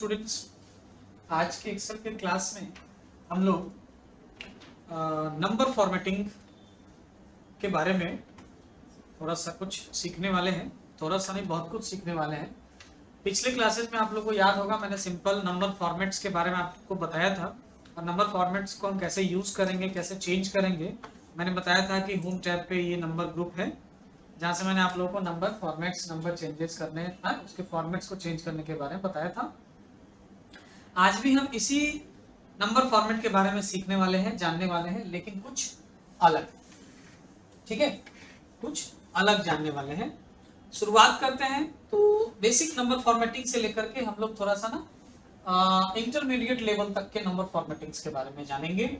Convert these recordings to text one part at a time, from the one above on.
Students, आज के Excel के क्लास में हम लोग नंबर फॉर्मेटिंग के बारे में थोड़ा सा कुछ सीखने वाले हैं। थोड़ा सा नहीं, बहुत कुछ सीखने वाले हैं। पिछले क्लासेस में आप लोगों को याद होगा, मैंने सिंपल नंबर फॉर्मेट्स के बारे में आपको बताया था और नंबर फॉर्मेट्स को हम कैसे यूज करेंगे, कैसे चेंज करेंगे। मैंने बताया था कि होम टैब पे ये नंबर ग्रुप है जहाँ से मैंने आप लोगों को नंबर फॉर्मेट्स, नंबर चेंजेस करने, उसके फॉर्मेट्स को चेंज करने के बारे में बताया था। आज भी हम इसी नंबर फॉर्मेट के बारे में सीखने वाले हैं, जानने वाले हैं, लेकिन कुछ अलग। ठीक है, कुछ अलग जानने वाले हैं। शुरुआत करते हैं। तो बेसिक नंबर फॉर्मेटिंग से लेकर के हम लोग थोड़ा सा ना इंटरमीडिएट लेवल तक के नंबर फॉर्मेटिंग्स के बारे में जानेंगे।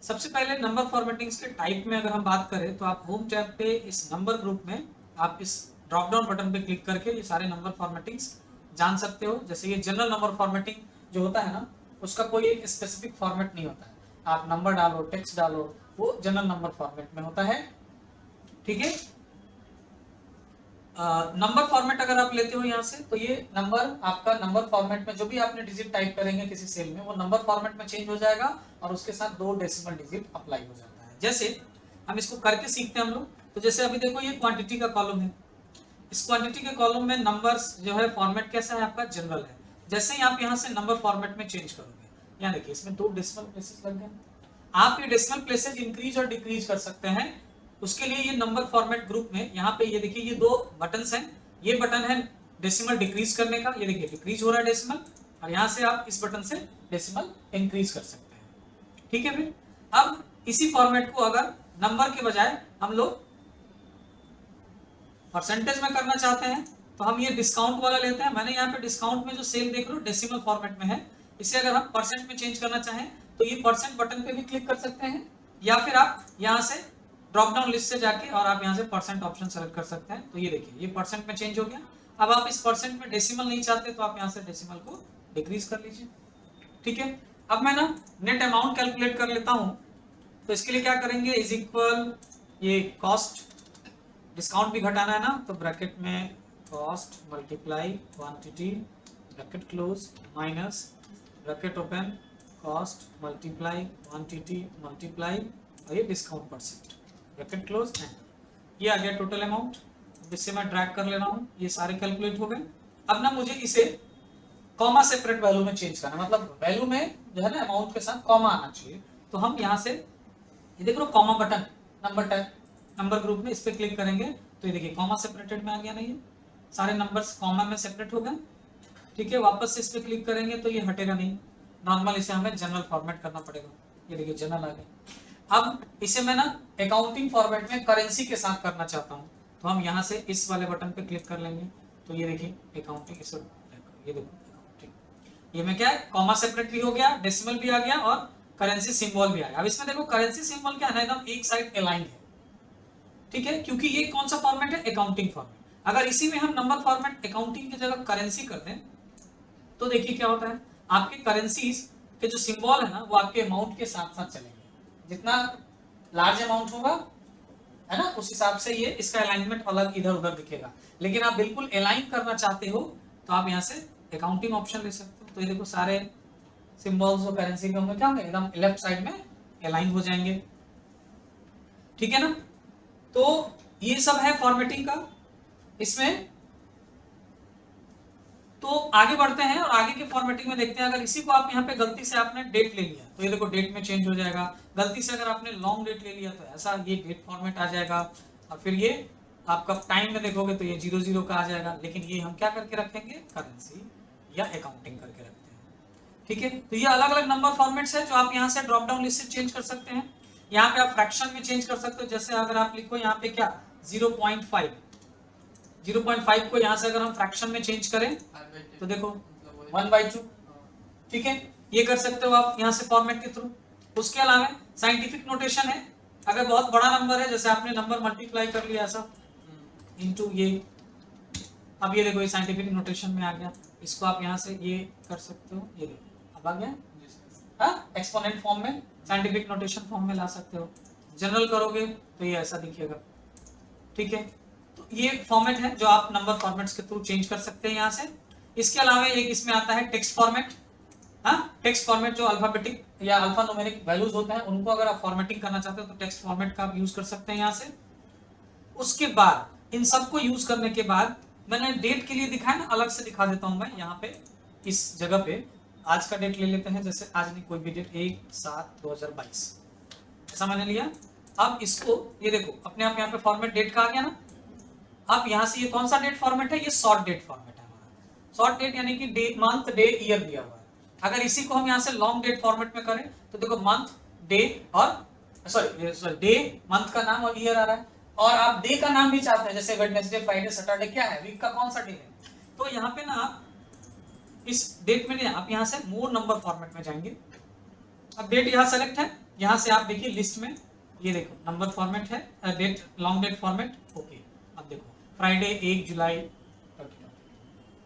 सबसे पहले नंबर फॉर्मेटिंग्स के टाइप में अगर हम बात करें तो आप होम टैब पे इस नंबर ग्रुप में आप इस ड्रॉप डाउन बटन पे क्लिक करके ये सारे नंबर फॉर्मेटिंग्स जान सकते हो। जैसे ये जनरल नंबर फॉर्मेटिंग जो होता है ना, उसका कोई एक स्पेसिफिक फॉर्मेट नहीं होता है। आप नंबर डालो, टेक्स्ट डालो, वो जनरल नंबर फॉर्मेट में होता है। ठीक है, नंबर फॉर्मेट अगर आप लेते हो यहाँ से, तो ये नंबर आपका नंबर फॉर्मेट में जो भी आपने डिजिट टाइप करेंगे किसी सेल में, वो नंबर फॉर्मेट में चेंज हो जाएगा और उसके साथ 2 डेसिमल डिजिट अप्लाई हो जाता है। जैसे हम इसको करके सीखते हैं हम लोग। तो जैसे अभी देखो, ये क्वांटिटी का कॉलम है। इस क्वांटिटी के कॉलम में नंबर्स जो है फॉर्मेट कैसा है आपका, जनरल है। जैसे ही आप यहाँ से नंबर फॉर्मेट में चेंज करोगे, यहाँ देखिए इसमें 2 डेसिमल प्लेसेस लग गए। आप ये डेसिमल प्लेसेस इंक्रीज और डिक्रीज कर सकते हैं। उसके लिए ये नंबर फॉर्मेट ग्रुप में यहाँ पे ये देखिए, ये 2 बटन्स हैं। ये बटन है डेसिमल डिक्रीज करने का, ये देखिए डिक्रीज हो रहा है डेसिमल, और यहाँ से आप इस बटन से डेसिमल इंक्रीज कर सकते हैं। ठीक है फिर, अब इसी फॉर्मेट को अगर नंबर के बजाय हम लोग परसेंटेज में करना चाहते हैं तो हम ये डिस्काउंट वाला लेते हैं। मैंने यहाँ पे डिस्काउंट में जो सेल देख रहे हो डेसिमल फॉर्मेट में है। इसे अगर हम परसेंट में चेंज करना चाहें तो ये परसेंट बटन पे भी क्लिक कर सकते हैं, या फिर आप यहाँ से ड्रॉप डाउन लिस्ट से जाके और आप यहाँ से परसेंट ऑप्शन सेलेक्ट कर सकते हैं। तो ये देखिए, ये परसेंट में चेंज हो गया। अब आप इस परसेंट में डेसिमल नहीं चाहते तो आप यहाँ से डेसिमल को डिक्रीज कर लीजिए। ठीक है, अब मैं ना नेट अमाउंट कैलकुलेट कर लेता हूँ। तो इसके लिए क्या करेंगे, इज इक्वल ये कॉस्ट, डिस्काउंट भी घटाना है ना, तो ब्रैकेट में cost multiply quantity bracket close minus bracket open cost multiply quantity multiply और ये discount percent bracket close and ये आ गया टोटल अमाउंट। जिससे मैं ड्रैग कर ले रहा हूँ, ये सारे कैलकुलेट हो गए। अब ना मुझे इसे कॉमा सेपरेट वैल्यू में चेंज करना, मतलब वैल्यू में जो है ना अमाउंट के साथ कॉमा आना चाहिए। तो हम यहाँ से ये देख लो comma button number tab number group में, इस पे क्लिक करेंगे तो ये देखिए कॉमा सेपरेटेड में आ गया। नहीं, सारे नंबर्स कॉमा में सेपरेट हो गए। ठीक है, वापस से इस पे क्लिक करेंगे तो ये हटेगा नहीं, नॉर्मल इसे हमें जनरल फॉर्मेट करना पड़ेगा। ये देखिए जनरल आ गया। अब इसे मैं ना अकाउंटिंग फॉर्मेट में करेंसी के साथ करना चाहता हूँ, तो हम यहाँ से इस वाले बटन पे क्लिक कर लेंगे। तो ये देखिए अकाउंटिंग, इस ये देखो अकाउंटिंग, ये में क्या है, कॉमा सेपरेट भी हो गया, डेसिमल भी आ गया और करेंसी सिंबल भी आ गया। अब इसमें देखो करेंसी सिंबल क्या है, एकदम एक साइड अलाइंड है। ठीक है, क्योंकि ये कौन सा फॉर्मेट है, अकाउंटिंग फॉर्मेट। अगर इसी में हम नंबर फॉर्मेट अकाउंटिंग की जगह करेंसी कर दें तो देखिए क्या होता है, आपके करेंसीज के जो सिंबल है ना, वो आपके अमाउंट के साथ साथ चलेंगे। जितना लार्ज अमाउंट होगा है ना, उस हिसाब से ये इसका अलाइनमेंट अलग इधर उधर दिखेगा। लेकिन आप बिल्कुल अलाइन करना चाहते हो तो आप यहाँ से अकाउंटिंग ऑप्शन ले सकते हो। तो ये देखो सारे सिंबल्स जो करेंसी के होंगे क्या होंगे, एकदम लेफ्ट साइड में अलाइन हो जाएंगे। ठीक है ना, तो ये सब है फॉर्मेटिंग का इसमें। तो आगे बढ़ते हैं और आगे के फॉर्मेटिंग में देखते हैं। अगर इसी को आप यहाँ पे गलती से आपने डेट ले लिया तो ये देखो डेट में चेंज हो जाएगा। गलती से अगर आपने लॉन्ग डेट ले लिया तो ऐसा ये डेट फॉर्मेट आ जाएगा। और फिर ये आपका टाइम में देखोगे तो ये 00 का आ जाएगा। लेकिन ये हम क्या करके रखेंगे, करेंसी या अकाउंटिंग करके रखते हैं। ठीक है, तो ये अलग अलग नंबर फॉर्मेट्स है जो आप यहाँ से ड्रॉप डाउन लिस्ट से चेंज कर सकते हैं। यहाँ पे आप फ्रैक्शन में चेंज कर सकते हो। जैसे अगर आप लिखो यहाँ पे क्या 0.5 को यहाँ से अगर हम फ्रैक्शन में चेंज करें तो देखो 1/2। ठीक है, ये कर सकते हो आप यहाँ से फॉर्मेट के थ्रू। उसके अलावा साइंटिफिक नोटेशन है। अगर बहुत बड़ा नंबर है, जैसे आपने नंबर मल्टीप्लाई कर लिया ऐसा इनटू ये, अब ये देखो ये साइंटिफिक नोटेशन में आ गया। इसको आप यहाँ से ये कर सकते हो, ये देखो अब आ गया। हाँ, एक्सपोनेंट फॉर्म में, साइंटिफिक नोटेशन फॉर्म में ला सकते हो। जनरल करोगे तो ये ऐसा दिखेगा। ठीक है, तो ये फॉर्मेट है जो आप नंबर फॉर्मेट्स के थ्रू चेंज कर सकते हैं यहाँ से। इसके अलावा एक इसमें आता है टेक्स्ट फॉर्मेट। हाँ, टेक्स्ट फॉर्मेट जो अल्फाबेटिक या अल्फा न्यूमेरिक वैल्यूज होते हैं उनको अगर आप फॉर्मेटिंग करना चाहते हो तो टेक्स्ट फॉर्मेट का आप यूज कर सकते हैं यहाँ से। उसके बाद इन सबको यूज करने के बाद मैंने डेट के लिए दिखाया ना, अलग से दिखा देता हूं मैं यहाँ पे इस जगह पे। आज का डेट ले लेते हैं, जैसे आज नहीं कोई भी डेट 1/7/2022 ऐसा मैंने लिया। अब इसको ये देखो अपने आप यहाँ पे फॉर्मेट डेट का आ गया ना। अब यहाँ से ये कौन सा डेट फॉर्मेट है, ये शॉर्ट डेट फॉर्मेट है हमारा। शॉर्ट डेट यानी कि डे, मंथ, डे, ईयर दिया हुआ है। अगर इसी को हम यहाँ से लॉन्ग डेट फॉर्मेट में करें तो देखो मंथ, डे और सॉरी डे, मंथ का नाम और ईयर आ रहा है। और आप डे का नाम भी चाहते हैं, जैसे वेडनेसडे, फ्राइडे, सैटरडे क्या है, वीक का कौन सा डे है, तो यहाँ पे ना आप इस डेट में नहीं, आप यहाँ से मोर नंबर फॉर्मेट में जाएंगे। अब डेट यहाँ सेलेक्ट है, यहाँ से आप देखिए लिस्ट में ये देखो नंबर फॉर्मेट है, date long date format. Okay, अब देखो फ्राइडे 1 जुलाई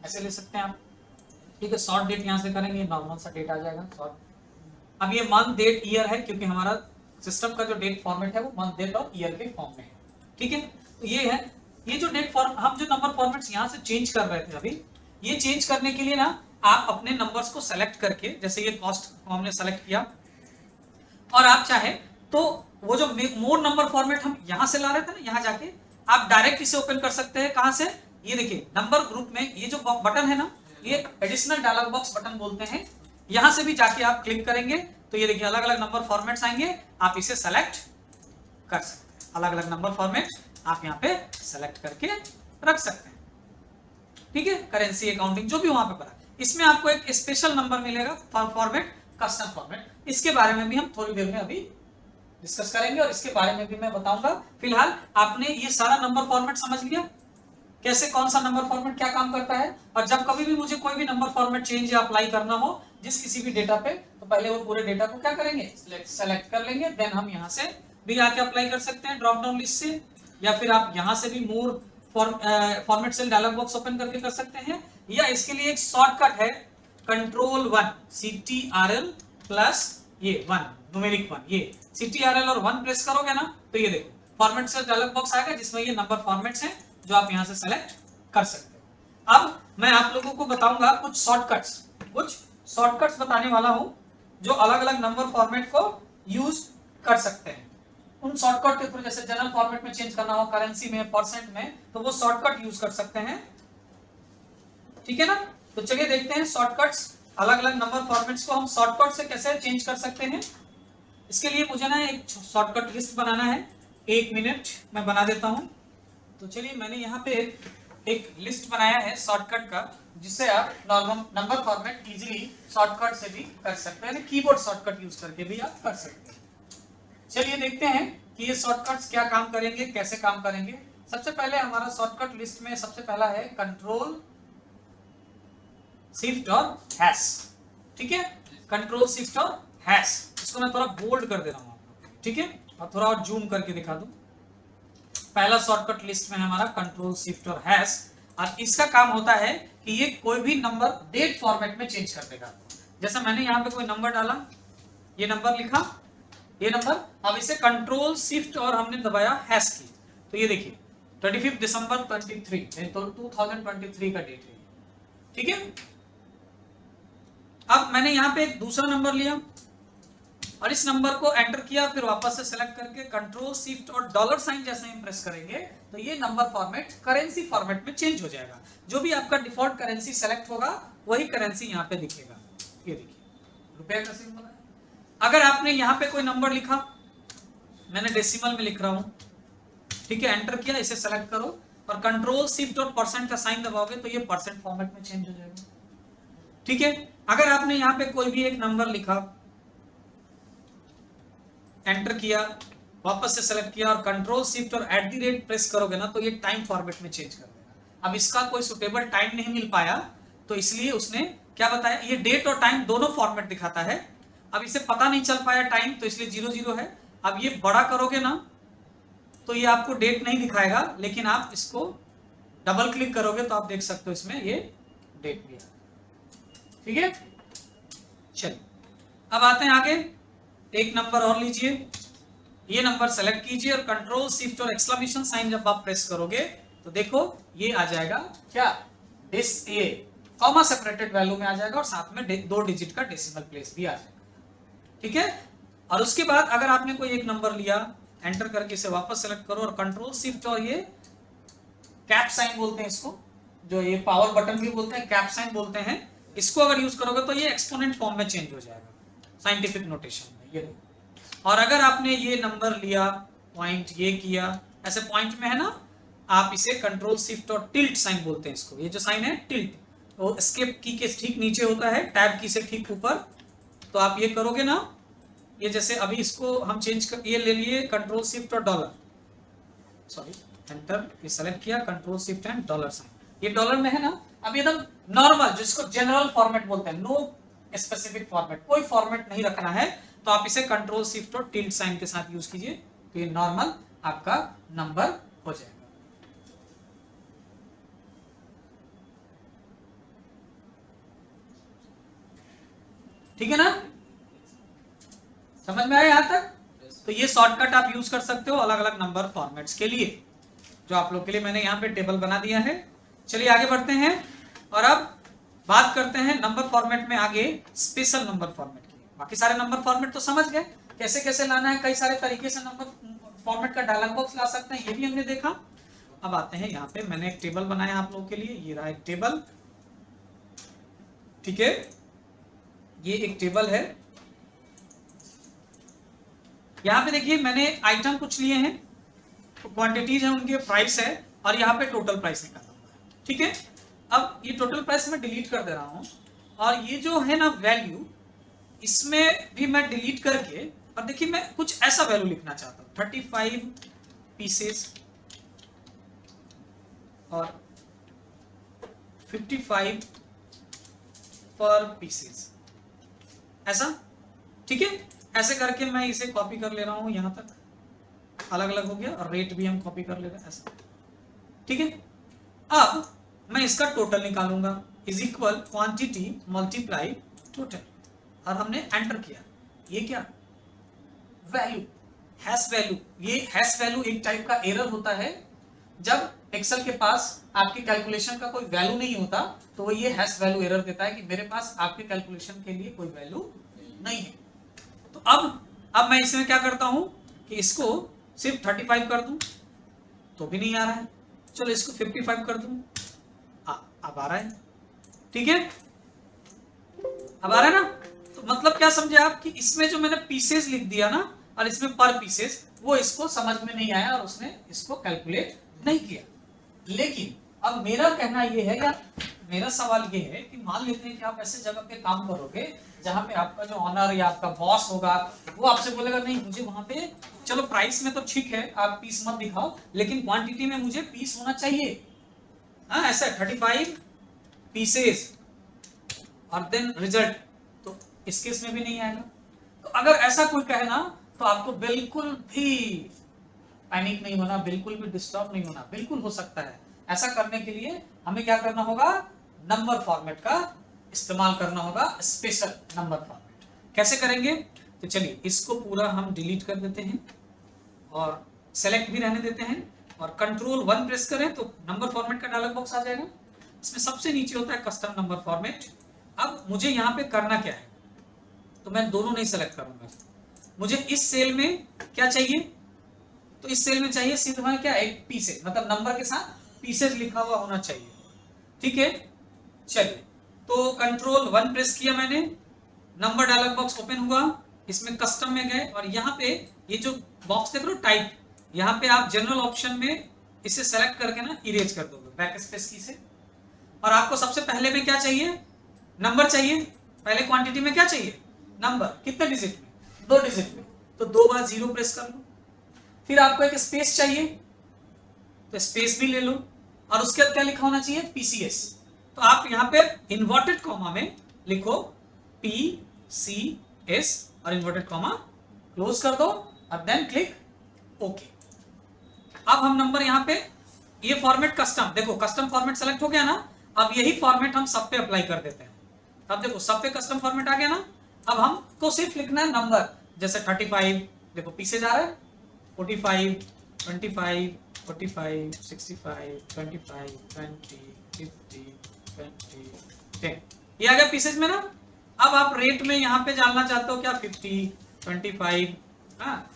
ऐसे ले सकते हैं आप। ठीक है, शॉर्ट डेट यहाँ से करेंगे, नॉर्मल सा डेट आ जाएगा शॉर्ट। अब ये मंथ, डेट, ईयर है क्योंकि हमारा सिस्टम का जो डेट फॉर्मेट है वो मंथ, डेट और ईयर के फॉर्म में है। ठीक है, तो ये है, ये जो डेट फॉर्म, हम जो नंबर फॉर्मेट्स यहाँ से चेंज कर रहे थे अभी, ये चेंज करने के लिए ना आप अपने नंबर्स को सेलेक्ट करके, जैसे ये कॉस्ट हमने सेलेक्ट किया और आप चाहे तो वो जो मोर नंबर फॉर्मेट हम यहाँ से ला रहे थे ना, यहाँ जाके आप डायरेक्ट इसे ओपन कर सकते हैं। कहाँ से, ये देखिए नंबर ग्रुप में ये जो बटन है ना, ये एडिशनल डायलॉग बॉक्स बटन बोलते हैं। यहाँ से भी जाके आप क्लिक करेंगे तो ये देखिए अलग अलग नंबर फॉर्मेट्स आएंगे, आप इसे सेलेक्ट कर सकते हैं। अलग अलग नंबर फॉर्मेट आप यहाँ पे सेलेक्ट करके रख सकते हैं। ठीक है, करेंसी, अकाउंटिंग, जो भी वहां पे पड़ा। इसमें आपको एक स्पेशल नंबर मिलेगा फॉर्मेट, कस्टम फॉर्मेट। इसके बारे में भी हम थोड़ी देर में अभी डिस्कस करेंगे और इसके बारे में भी मैं बताऊंगा। फिलहाल आपने ये सारा नंबर फॉर्मेट समझ लिया, कैसे कौन सा नंबर फॉर्मेट क्या काम करता है। और जब कभी भी मुझे कोई भी नंबर फॉर्मेट चेंज या अप्लाई करना हो जिस किसी भी डेटा पे, तो पहले वो पूरे डेटा को क्या करेंगे, सेलेक्ट कर लेंगे। देन हम यहाँ से भी आके अप्लाई कर सकते हैं ड्रॉप डाउन लिस्ट से, या फिर आप यहाँ से भी more format cell dialog box open करके कर सकते हैं। या इसके लिए एक शॉर्टकट है Ctrl+1 CTRL प्लस ये 1 न्यूमेरिक 1, ये CTRL और 1 प्रेस करोगे ना तो ये देखो फॉर्मेट सेल डायलॉग बॉक्स आएगा जिसमें ये नंबर फॉर्मेट्स हैं जो आप यहाँ से सेलेक्ट कर सकते हो। अब मैं आप लोगों को बताऊंगा कुछ शॉर्टकट्स बताने वाला हूं जो अलग अलग नंबर फॉर्मेट को यूज कर सकते हैं। उन शॉर्टकट के थ्रू, जैसे जनरल फॉर्मेट में चेंज करना हो, करेंसी में, परसेंट में, तो वो शॉर्टकट यूज कर सकते हैं। ठीक है ना, तो चलिए देखते हैं शॉर्टकट्स, अलग अलग नंबर फॉर्मेट्स को हम शॉर्टकट से कैसे चेंज कर सकते हैं। इसके लिए मुझे ना एक शॉर्टकट लिस्ट बनाना है, 1 मिनट मैं बना देता हूं। तो चलिए मैंने यहाँ पे एक लिस्ट बनाया है शॉर्टकट का, जिससे आप normal number format easily shortcut से भी कर सकते हैं, कीबोर्ड शॉर्टकट यूज करके भी आप कर सकते हैं। चलिए देखते हैं कि ये शॉर्टकट्स क्या काम करेंगे, कैसे काम करेंगे। सबसे पहले हमारा शॉर्टकट लिस्ट में सबसे पहला है कंट्रोल शिफ्ट और हैश। ठीक है, कंट्रोल शिफ्ट और हैश, इसको मैं थोड़ा बोल्ड कर दे रहा हूं, ठीक है, और थोड़ा और जूम करके दिखा दूं। पहला शॉर्टकट लिस्ट में हमारा कंट्रोल शिफ्ट और हैश, और इसका काम होता है कि ये कोई भी नंबर डेट फॉर्मेट में चेंज कर देगा। जैसे मैंने यहाँ पे कोई नंबर डाला, ये नंबर लिखा, ये नंबर, अब इसे कंट्रोल शिफ्ट और हमने दबाया हैश की, तो ये देखिए 25 दिसंबर 23 तो 2023 का डेट है। ठीक है, अब मैंने यहाँ पे एक दूसरा नंबर लिया और इस नंबर को एंटर किया, फिर वापस से सेलेक्ट करके कंट्रोल शिफ्ट और डॉलर साइन जैसे हम प्रेस करेंगे तो ये नंबर फॉर्मेट करेंसी फॉर्मेट में चेंज हो जाएगा। जो भी आपका डिफॉल्ट करेंसी सेलेक्ट होगा वही करेंसी यहाँ पे दिखेगा। ये देखिए रुपए का सिंबल है। अगर आपने यहाँ पे कोई नंबर लिखा, मैंने डेसिमल में लिख रहा हूं, ठीक है, एंटर किया, इसे सेलेक्ट करो और कंट्रोल शिफ्ट और परसेंट का साइन दबाओगे तो ये परसेंट फॉर्मेट में चेंज हो जाएगा। ठीक है, अगर आपने यहाँ पे कोई भी एक नंबर लिखा, एंटर किया, वापस से सेलेक्ट किया और कंट्रोल शिफ्ट और @ प्रेस करोगे ना तो ये टाइम फॉर्मेट में चेंज कर देगा। अब इसका कोई सुटेबल टाइम नहीं मिल पाया तो इसलिए उसने क्या बताया, ये डेट और टाइम दोनों फॉर्मेट दिखाता है। अब इसे पता नहीं चल पाया टाइम, तो इसलिए 00 है। अब ये बड़ा करोगे ना तो ये आपको डेट नहीं दिखाएगा, लेकिन आप इसको डबल क्लिक करोगे तो आप देख सकते हो इसमें ये डेट भी है। ठीक है, चलिए अब आते हैं आगे। एक नंबर और लीजिए, ये नंबर सेलेक्ट कीजिए और कंट्रोल शिफ्ट और एक्सक्लेमेशन साइन जब आप प्रेस करोगे तो देखो ये आ जाएगा क्या, दिस ये कॉमा सेपरेटेड वैल्यू में आ जाएगा और साथ में 2 डिजिट का डेसिमल प्लेस भी आ जाएगा। ठीक है, और उसके बाद अगर आपने कोई एक नंबर लिया, एंटर करके इसे वापस सेलेक्ट करो और कंट्रोल शिफ्ट और ये कैप साइन बोलते हैं इसको, जो ये पावर बटन भी बोलते हैं, कैप साइन बोलते हैं, इसको अगर यूज करोगे तो ये एक्सपोनेंट फॉर्म में चेंज हो जाएगा साइंटिफिक नोटेशन में, ये देखो। और अगर आपने ये नंबर लिया, पॉइंट ये किया, ऐसे पॉइंट में है ना, आप इसे कंट्रोल शिफ्ट और टिल्ट साइन बोलते हैं इसको, ये जो साइन है टिल्ट, तो एस्केप की के ठीक नीचे होता है, टैब की से ठीक ऊपर, तो आप ये करोगे ना, ये जैसे अभी इसको हम चेंज कर, ये ले लिए कंट्रोल शिफ्ट और डॉलर, सॉरी एंटर, ये सेलेक्ट किया, control shift and dollar sign, ये डॉलर में है ना, अब एकदम नॉर्मल जिसको जनरल फॉर्मेट बोलते हैं, नो स्पेसिफिक फॉर्मेट, कोई फॉर्मेट नहीं रखना है, तो आप इसे कंट्रोल शिफ्ट और टिल्ट साइन के साथ यूज कीजिए, तो ये नॉर्मल आपका नंबर हो जाएगा। ठीक है ना, समझ में आया यहां तक? तो ये शॉर्टकट आप यूज कर सकते हो अलग अलग नंबर फॉर्मेट्स के लिए, जो आप लोग के लिए मैंने यहाँ पे टेबल बना दिया है। चलिए आगे बढ़ते हैं और अब बात करते हैं नंबर फॉर्मेट में आगे स्पेशल नंबर फॉर्मेट की। बाकी सारे नंबर फॉर्मेट तो समझ गए कैसे कैसे लाना है, कई सारे तरीके से नंबर फॉर्मेट का डायलॉग बॉक्स ला सकते हैं, ये भी हमने देखा। अब आते हैं यहाँ पे, मैंने एक टेबल बनाया आप लोगों के लिए, ये रहा एक टेबल। ठीक है, ये एक टेबल है, यहाँ पे देखिए मैंने आइटम कुछ लिए हैं, तो क्वांटिटीज है, उनके प्राइस है, और यहाँ पे टोटल प्राइस निकाला हुआ है। ठीक है, अब ये टोटल प्राइस मैं डिलीट कर दे रहा हूँ, और ये जो है ना वैल्यू, इसमें भी मैं डिलीट करके, और देखिए मैं कुछ ऐसा वैल्यू लिखना चाहता हूँ, 35 पीसेस और 55 पर पीसेस, ऐसा। ठीक है, ऐसे करके मैं इसे कॉपी कर ले रहा हूं, यहां तक अलग अलग हो गया, और रेट भी हम कॉपी कर ले रहे हैं ऐसा। ठीक है, अब मैं इसका टोटल निकालूंगा, is equal quantity multiply total, और हमने एंटर किया, ये क्या वैल्यू, हैश वैल्यू। ये हैश वैल्यू एक टाइप का एरर होता है, जब एक्सेल के पास आपके कैलकुलेशन का कोई वैल्यू नहीं होता, तो वो ये हैश वैल्यू एरर देता है कि मेरे पास आपके कैलकुलेशन के लिए कोई वैल्यू नहीं है। तो अब मैं इसमें क्या करता हूं कि इसको सिर्फ 35 कर दूं, तो भी नहीं आ रहा है, चलो इसको 55 कर दूं, अब आ रहा है। ठीक है, अब आ रहा है ना, तो मतलब क्या समझे आप कि इसमें जो मैंने पीसेस लिख दिया ना, और इसमें पर पीसेस, वो इसको समझ में नहीं आया और उसने इसको कैलकुलेट नहीं किया। लेकिन अब मेरा कहना ये है, या मेरा सवाल ये है कि मान लेते हैं कि आप ऐसे जगह पे काम करोगे जहां पे आपका जो ऑनर या आपका बॉस होगा, वो आपसे बोलेगा नहीं मुझे वहां पे, चलो प्राइस में तो ठीक है आप पीस मत दिखाओ, लेकिन क्वांटिटी में मुझे पीस होना चाहिए। हाँ, ऐसा 35 पीसेस और देन रिजल्ट, तो इस केस में भी नहीं आएगा। तो अगर ऐसा कोई कहे ना, तो आपको बिल्कुल भी पैनिक नहीं होना, बिल्कुल भी डिस्टर्ब नहीं होना, बिल्कुल हो सकता है। ऐसा करने के लिए हमें क्या करना होगा, नंबर फॉर्मेट का इस्तेमाल करना होगा, स्पेशल नंबर फॉर्मेट। कैसे करेंगे, तो चलिए इसको पूरा हम डिलीट कर देते हैं और सेलेक्ट भी रहने देते हैं, और कंट्रोल 1 प्रेस करें तो नंबर फॉर्मेट का डायलॉग बॉक्स आ जाएगा। इसमें सबसे नीचे होता है कस्टम नंबर फॉर्मेट। अब मुझे यहाँ पे करना क्या है, तो मैं दोनों नहीं सेलेक्ट करूंगा, मुझे इस सेल में क्या चाहिए, तो इस सेल में चाहिए सिर्फ क्या, एक पीसेस, मतलब नंबर के साथ पीसेस लिखा हुआ होना चाहिए। ठीक है, चलिए तो कंट्रोल 1 प्रेस किया मैंने, नंबर डायलॉग बॉक्स ओपन हुआ, इसमें कस्टम में गए, और यहाँ पे ये जो बॉक्स देख रहे हो टाइप, यहाँ पे आप जनरल ऑप्शन में इसे सेलेक्ट करके ना इरेज कर दोगे बैक स्पेस की से। और आपको सबसे पहले में क्या चाहिए, नंबर चाहिए, पहले क्वांटिटी में क्या चाहिए, नंबर, कितने डिजिट में, 2 डिजिट में, तो 2 बार 0 प्रेस कर लो। फिर आपको एक स्पेस चाहिए, तो स्पेस भी ले लो, और उसके बाद क्या लिखा होना चाहिए, पीसीएस, तो आप यहाँ पे इन्वर्टेड कॉमा में लिखो पीसीएस और इन्वर्टेड कॉमा क्लोज कर दो, और देन क्लिक ओके। अब हम नंबर यहाँ पे, ये फॉर्मेट कस्टम, देखो कस्टम फॉर्मेट सेलेक्ट हो गया ना, अब यही फॉर्मेट हम सब पे अप्लाई कर देते हैं। अब देखो सब पे कस्टम फॉर्मेट आ गया ना, अब हमको सिर्फ लिखना है नंबर, जैसे 35, देखो पीसेज आ रहा है, 45, 25, 45, 65, 25, 20, 50, 20, 10, ये आ गया पीसेज में ना। अब आप रेट में यहाँ पे जानना चाहते हो क्या, 50, 25,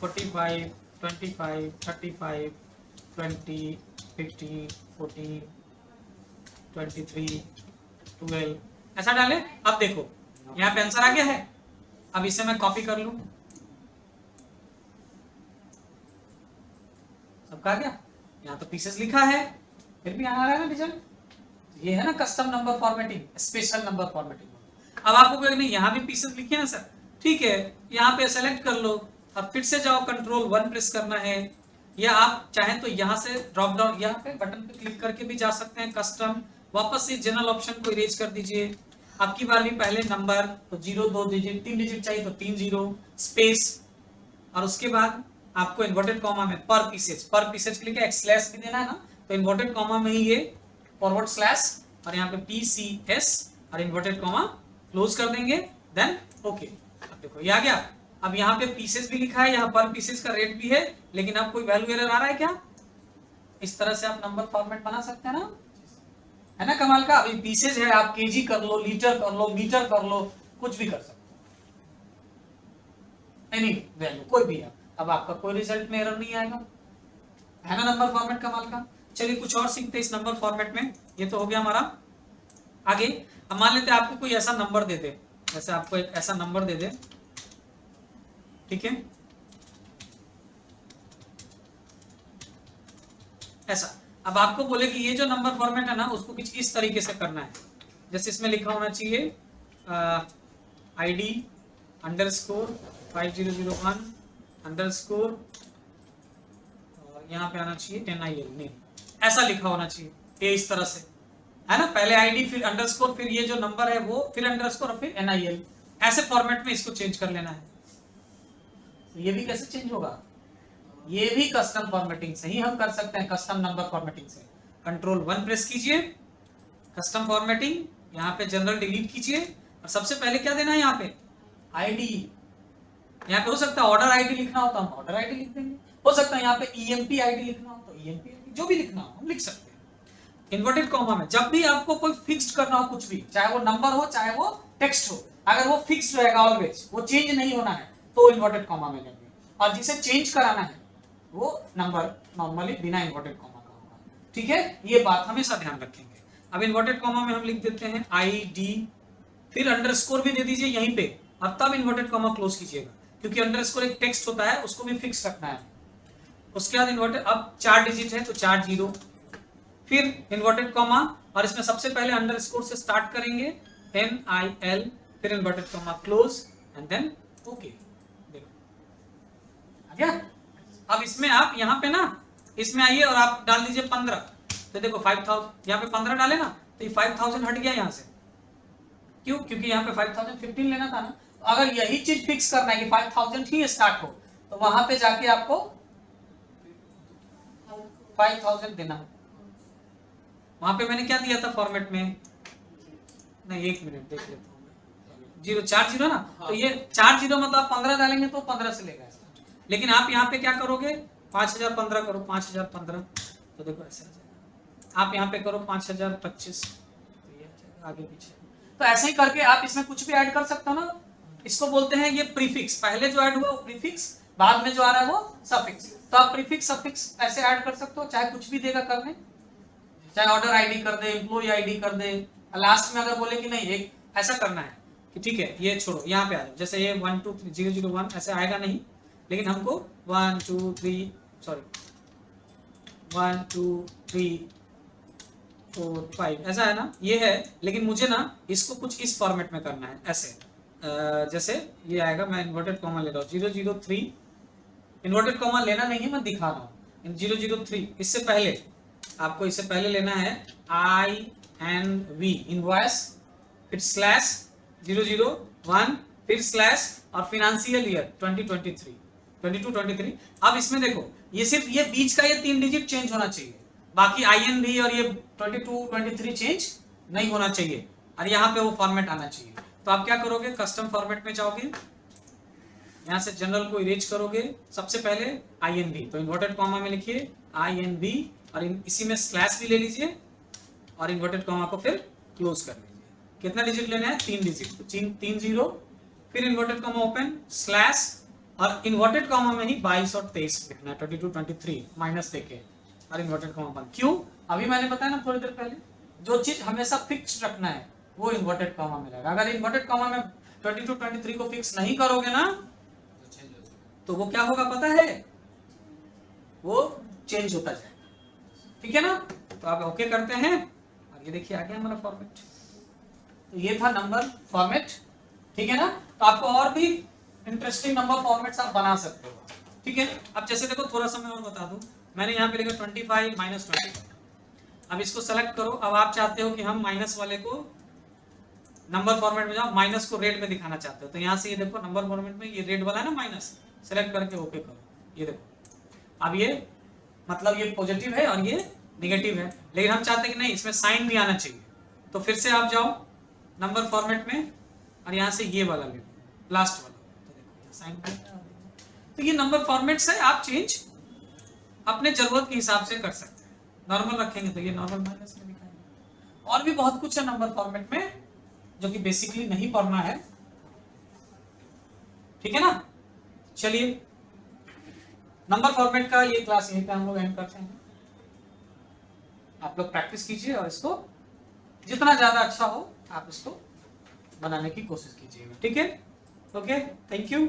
45, 25, 35, 20, 15, 14, 23, 12, ऐसा डाले। अब देखो यहाँ पे आंसर आ गया है। अब इसे मैं कॉपी कर लूं, सबका आ गया। यहाँ तो पीसेस लिखा है, फिर भी यहाँ आ रहा है ना रिजल्ट। ये है ना custom number formatting, special number formatting. अब आपको कहेंगे नहीं यहाँ भी पीसेस लिखे हैं सर, ठीक है, यहाँ पे सेलेक्ट कर लो। अब फिर से जाओ, कंट्रोल 1 प्रेस करना है, या आप चाहें तो यहाँ से ड्रॉप डाउन यहाँ पे बटन पे क्लिक करके भी जा सकते हैं कस्टम। वापस से जनरल ऑप्शन को इरेज कर दीजिए। आपकी बार भी पहले नंबर तो 0 2 डिजिट 3 डिजिट चाहिए तो 3 0 स्पेस, और उसके बाद आपको इन्वर्टेड कॉमा में पर पीसेज के लिए क्या स्लैश भी देना है ना, तो इन्वर्टेड कॉमा में ही ये फॉरवर्ड स्लैश और यहाँ पे PCS और इन्वर्टेड कॉमा क्लोज कर देंगे, देन ओके। अब देखो ये आ गया। अब यहाँ पे पीसेज भी लिखा है, यहाँ पर पीसेज का रेट भी है, लेकिन अब कोई वैल्यू एरर आ रहा है क्या? इस तरह से आप नंबर फॉर्मेट बना सकते हैं ना, है ना कमाल का। अभी पीसेज है, आप केजी कर लो, लीटर कर लो, मीटर कर लो, कुछ भी कर सकते हो, एनी वैल्यू कोई भी है। अब आपका कोई रिजल्ट में एरर नहीं आएगा, है ना नंबर फॉर्मेट कमाल का। चलिए कुछ और सीखते हैं इस नंबर फॉर्मेट में। ये तो हो गया हमारा। आगे अब मान लेते हैं आपको कोई ऐसा नंबर दे दे, जैसे आपको एक ऐसा नंबर दे दे, ठीक है, ऐसा। अब आपको बोले कि ये जो नंबर फॉर्मेट है ना उसको कुछ इस तरीके से करना है, जैसे इसमें लिखा होना चाहिए ID अंडरस्कोर 5001 अंडरस्कोर, यहाँ पे आना चाहिए NIL, नहीं ऐसा लिखा होना चाहिए, ये इस तरह से, है ना। पहले ID फिर अंडरस्कोर फिर ये जो नंबर है वो फिर अंडरस्कोर और फिर NIL, ऐसे फॉर्मेट में इसको चेंज कर लेना है। तो ये भी कैसे चेंज होगा, ये भी कस्टम फॉर्मेटिंग से ही हम कर सकते हैं, कस्टम नंबर फॉर्मेटिंग से। कंट्रोल 1 प्रेस कीजिए, कस्टम फॉर्मेटिंग, यहाँ पे जनरल डिलीट कीजिए, और सबसे पहले क्या देना है यहाँ पे ID। यहाँ पे हो सकता है ऑर्डर ID लिखना हो तो हम ऑर्डर ID लिख देंगे, हो सकता है यहाँ पे EMP ID लिखना हो तो EMP ID, जो भी लिखना हो हम लिख सकते हैं। इन्वर्टेड कॉमा में जब भी आपको कोई फिक्स्ड करना हो कुछ भी, चाहे वो नंबर हो चाहे वो टेक्स्ट हो, अगर वो फिक्स्ड रहेगा ऑलवेज, वो चेंज नहीं होना है, तो इन्वर्टेड कॉमा में लेंगे। और जिसे चेंज कराना है वो नंबर नॉर्मली बिना इन्वर्टेड कॉमा का होगा, ठीक है, ये बात हमेशा ध्यान रखेंगे। अब इन्वर्टेड कॉमा में हम लिख देते हैं ID, फिर अंडरस्कोर भी दे दीजिए यहीं पे, और तब इन्वर्टेड कॉमा क्लोज कीजिएगा, क्योंकि अंडरस्कोर एक टेक्स्ट होता है, उसको भी फिक्स रखना है। उसके बाद इन्वर्टेड, अब 4 डिजिट है तो 4 0, फिर इन्वर्टेड कॉमा, और इसमें सबसे पहले अंडरस्कोर से स्टार्ट करेंगे, NIL, फिर inverted comma close and then okay. देखो आ गया। अब इसमें आप यहाँ पे ना इसमें आइए और आप डाल दीजिए 15, तो देखो 5000, यहाँ पे 15 डाले ना तो ये 5000 हट गया यहाँ से, क्यों, क्योंकि यहाँ पे 5015 लेना था ना। अगर यही चीज फिक्स करना है कि 5000 ही स्टार्ट हो, तो वहां पे जाके आपको 5000 देना। वहां पे मैंने क्या दिया था फॉर्मेट में, नहीं 1 मिनट देख लेता हूँ, 040 ना, तो ये 40 मतलब आप 15 डालेंगे तो 15 से लेगा, लेकिन आप यहाँ पे क्या करोगे 5015 करो, 5015, तो देखो ऐसे आ जाएगा। आप यहाँ पे करो 5025, तो ये आगे पीछे, तो ऐसे ही करके आप इसमें कुछ भी ऐड कर सकते हो ना। इसको बोलते हैं ये प्रीफिक्स, पहले जो ऐड हुआ वो प्रीफिक्स, बाद में जो आ रहा है वो सफिक्स। तो आप प्रीफिक्स सफिक्स ऐसे ऐड कर सकते हो, चाहे कुछ भी देगा करने, चाहे ऑर्डर ID कर दे, एम्प्लॉय ID कर दे, लास्ट में अगर बोले कि नहीं एक ऐसा करना है कि ठीक है ये छोड़ो, यहाँ पे आ जाओ, जैसे ये 1 2 3 0 0 1 ऐसे आएगा नहीं, लेकिन हमको 1 2 3 4 5 ऐसा है ना, ये है, लेकिन मुझे ना इसको कुछ इस फॉर्मेट में करना है, ऐसे जैसे ये आएगा, मैं इन्वर्टेड कॉमा ले रहा हूँ 003, इन्वर्टेड कॉमा लेना नहीं है, मैं दिखा रहा हूँ 003, इससे पहले आपको इससे पहले लेना है INV इनवॉइस, फिर स्लैश 001, फिर स्लैश और फाइनेंशियल ईयर 2023 22 23। अब इसमें देखो ये सिर्फ ये बीच का ये 3 डिजिट चेंज होना चाहिए, बाकी INV और ये 22 23 चेंज नहीं होना चाहिए, और यहाँ पे वो फॉर्मेट आना चाहिए। तो आप क्या करोगे, कस्टम फॉर्मेट में जाओगे, यहाँ से जनरल को इरेज करोगे, सबसे पहले INV, तो इन्वर्टेड कॉमा में लिखिए INV, और इसी में स्लैश भी ले लीजिए और इन्वर्टेड कॉमा को फिर क्लोज कर लीजिए, कितना डिजिट लेना है? 3 डिजिट, तो 3 जीरो, फिर इन्वर्टेड कॉमा ओपन स्लैश, और इन्वर्टेड कॉमा में ही 22 और 23 लिखना है, 22 23 माइनस देके और इन्वर्टेड कॉमा बंद। क्यों? अभी मैंने बताया ना थोड़ी देर पहले, जो चीज हमेशा फिक्स रखना है वो इन्वर्टेड कॉमा में रहेगा। अगर इन्वर्टेड कॉमा में 22 23 को फिक्स नहीं करोगे ना तो वो क्या होगा पता है? वो चेंज होता जाएगा। ठीक है ना? तो आप ओके करते हैं, और ये देखिए आ गया हमारा फॉर्मेट। तो ये था नंबर फॉर्मेट। ठीक है ना? तो आपको और भी इंटरेस्टिंग नंबर फॉर्मेट्स आप बना सकते हो। ठीक है? अब जैसे देखो थोड़ा सा मैं और बता दूं, मैंने यहाँ पे लिखा 25 माइनस 25। अब इसको सेलेक्ट करो। अब आप चाहते हो कि हम माइनस वाले को नंबर फॉर्मेट में जाओ, माइनस को रेड में दिखाना चाहते हो, तो यहाँ से ये देखो नंबर फॉर्मेट में ये रेड वाला है ना माइनस, सेलेक्ट करके ओके करो। ये देखो अब ये मतलब ये पॉजिटिव है और ये निगेटिव है, लेकिन हम चाहते हैं कि नहीं इसमें साइन भी आना चाहिए। तो फिर से आप जाओ नंबर फॉर्मेट में और यहाँ से ये वाला ले लो, लास्ट वाला, तो देखो साइन। तो ये नंबर फॉर्मेट्स है, आप चेंज अपने जरूरत के हिसाब से कर सकते हैं। नॉर्मल रखेंगे तो ये नॉर्मल माइनस में दिखाएंगे। और भी बहुत कुछ है नंबर फॉर्मेट में जो कि बेसिकली नहीं पढ़ना है। ठीक है ना? चलिए नंबर फॉर्मेट का ये क्लास यहीं पे हम लोग एंड करते हैं। आप लोग प्रैक्टिस कीजिए और इसको जितना ज्यादा अच्छा हो आप इसको बनाने की कोशिश कीजिएगा। ठीक है? Okay, thank you.